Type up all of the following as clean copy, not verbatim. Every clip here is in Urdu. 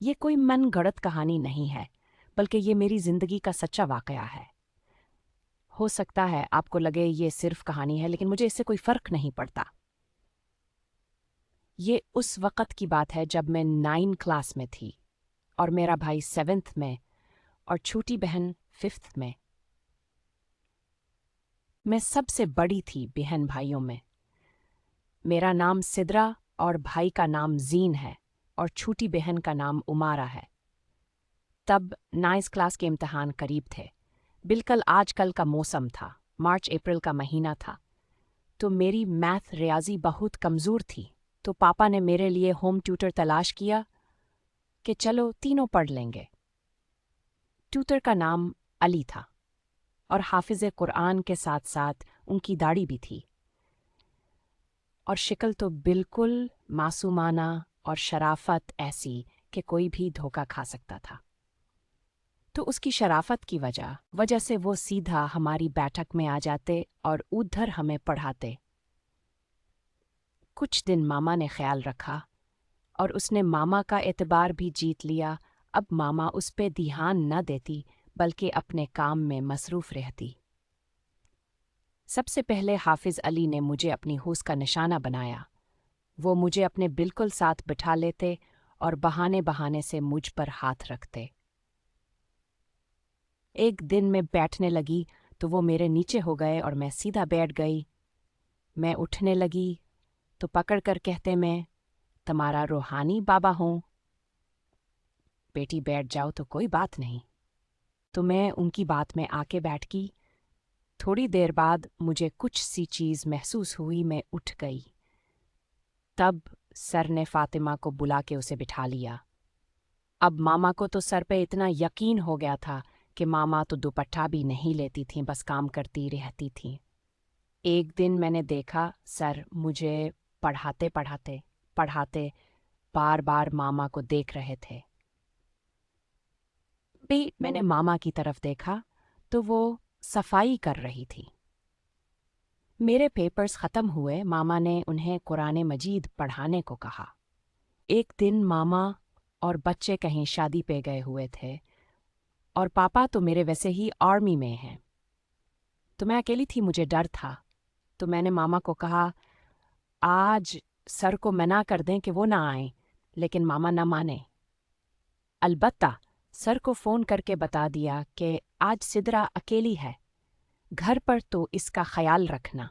یہ کوئی من گھڑت کہانی نہیں ہے، بلکہ یہ میری زندگی کا سچا واقعہ ہے۔ ہو سکتا ہے آپ کو لگے یہ صرف کہانی ہے، لیکن مجھے اس سے کوئی فرق نہیں پڑتا۔ یہ اس وقت کی بات ہے جب میں 9 کلاس میں تھی اور میرا بھائی 7 میں اور چھوٹی بہن 5 میں۔ میں سب سے بڑی تھی بہن بھائیوں میں۔ میرا نام سدرا اور بھائی کا نام زین ہے اور چھوٹی بہن کا نام امارا ہے۔ تب 9 کلاس کے امتحان قریب تھے۔ بالکل آج کل کا موسم تھا، مارچ اپریل کا مہینہ تھا۔ تو میری میتھ ریاضی بہت کمزور تھی، تو پاپا نے میرے لیے ہوم ٹیوٹر تلاش کیا کہ چلو تینوں پڑھ لیں گے۔ ٹیوٹر کا نام علی تھا اور حافظ قرآن کے ساتھ ساتھ ان کی داڑھی بھی تھی، اور شکل تو بالکل معصومانہ اور شرافت ایسی کہ کوئی بھی دھوکہ کھا سکتا تھا۔ تو اس کی شرافت کی وجہ سے وہ سیدھا ہماری بیٹھک میں آ جاتے اور ادھر ہمیں پڑھاتے۔ کچھ دن ماما نے خیال رکھا اور اس نے ماما کا اعتبار بھی جیت لیا۔ اب ماما اس پہ دھیان نہ دیتی بلکہ اپنے کام میں مصروف رہتی۔ سب سے پہلے حافظ علی نے مجھے اپنی ہوش کا نشانہ بنایا۔ وہ مجھے اپنے بالکل ساتھ بٹھا لیتے اور بہانے بہانے سے مجھ پر ہاتھ رکھتے۔ ایک دن میں بیٹھنے لگی تو وہ میرے نیچے ہو گئے اور میں سیدھا بیٹھ گئی۔ میں اٹھنے لگی تو پکڑ کر کہتے میں تمہارا روحانی بابا ہوں۔ بیٹی بیٹھ جاؤ تو کوئی بات نہیں۔ تو میں ان کی بات میں آ کے بیٹھ گئی۔ تھوڑی دیر بعد مجھے کچھ سی چیز محسوس ہوئی، میں اٹھ گئی۔ تب سر نے فاطمہ کو بلا کے اسے بٹھا لیا۔ اب ماما کو تو سر پہ اتنا یقین ہو گیا تھا کہ ماما تو دوپٹہ بھی نہیں لیتی تھیں، بس کام کرتی رہتی تھیں۔ ایک دن میں نے دیکھا سر مجھے پڑھاتے بار بار ماما کو دیکھ رہے تھے۔ بھی میں نے ماما کی طرف دیکھا تو وہ صفائی کر رہی تھی۔ میرے پیپرز ختم ہوئے، ماما نے انہیں قرآن مجید پڑھانے کو کہا۔ ایک دن ماما اور بچے کہیں شادی پہ گئے ہوئے تھے اور پاپا تو میرے ویسے ہی آرمی میں ہیں، تو میں اکیلی تھی، مجھے ڈر تھا۔ تو میں نے ماما کو کہا آج سر کو منع کر دیں کہ وہ نہ آئیں، لیکن ماما نہ مانے۔ البتہ سر کو فون کر کے بتا دیا کہ آج سدرا اکیلی ہے، گھر پر تو اس کا خیال رکھنا۔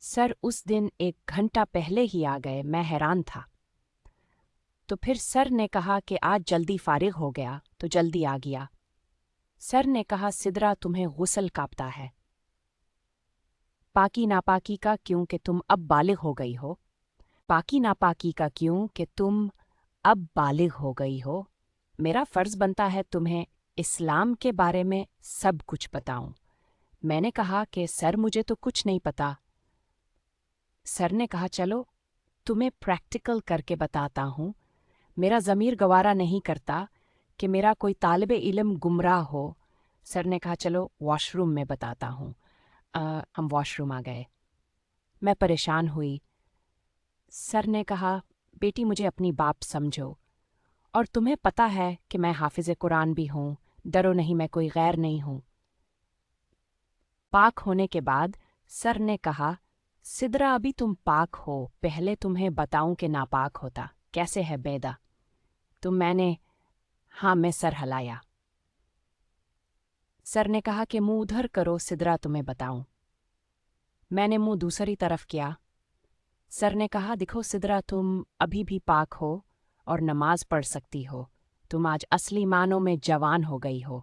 سر اس دن 1 گھنٹہ پہلے ہی آ گئے، میں حیران تھا۔ تو پھر سر نے کہا کہ آج جلدی فارغ ہو گیا تو جلدی آ گیا۔ سر نے کہا سدرا تمہیں غسل کاپتا ہے، پاکی ناپاکی کا کیوں کہ تم اب بالغ ہو گئی ہو، پاکی ناپاکی کا کیوں کہ تم اب بالغ ہو گئی ہو۔ میرا فرض بنتا ہے تمہیں اسلام کے بارے میں سب کچھ بتاؤں۔ میں نے کہا کہ سر مجھے تو کچھ نہیں پتا۔ سر نے کہا چلو تمہیں پریکٹیکل کر کے بتاتا ہوں۔ میرا ضمیر گوارا نہیں کرتا کہ میرا کوئی طالب علم گمراہ ہو۔ سر نے کہا چلو واش روم میں بتاتا ہوں۔ ہم واش روم آ گئے۔ میں پریشان ہوئی۔ سر نے کہا بیٹی مجھے اپنی باپ سمجھو، اور تمہیں پتہ ہے کہ میں حافظ قرآن بھی ہوں، ڈرو نہیں، میں کوئی غیر نہیں ہوں۔ پاک ہونے کے بعد سر نے کہا سدرا ابھی تم پاک ہو، پہلے تمہیں بتاؤں کہ ناپاک ہوتا کیسے ہے بیدا۔ تو میں نے میں سر ہلایا۔ سر نے کہا کہ منہ ادھر کرو، سدرا تمہیں بتاؤں۔ میں نے منہ دوسری طرف کیا۔ سر نے کہا دیکھو سدرا تم ابھی بھی پاک ہو اور نماز پڑھ سکتی ہو، تم آج اصلی معنوں میں جوان ہو گئی ہو،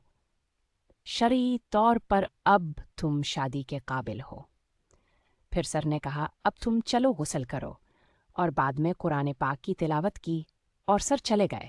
شرعی طور پر اب تم شادی کے قابل ہو۔ پھر سر نے کہا اب تم چلو غسل کرو، اور بعد میں قرآن پاک کی تلاوت کی اور سر چلے گئے۔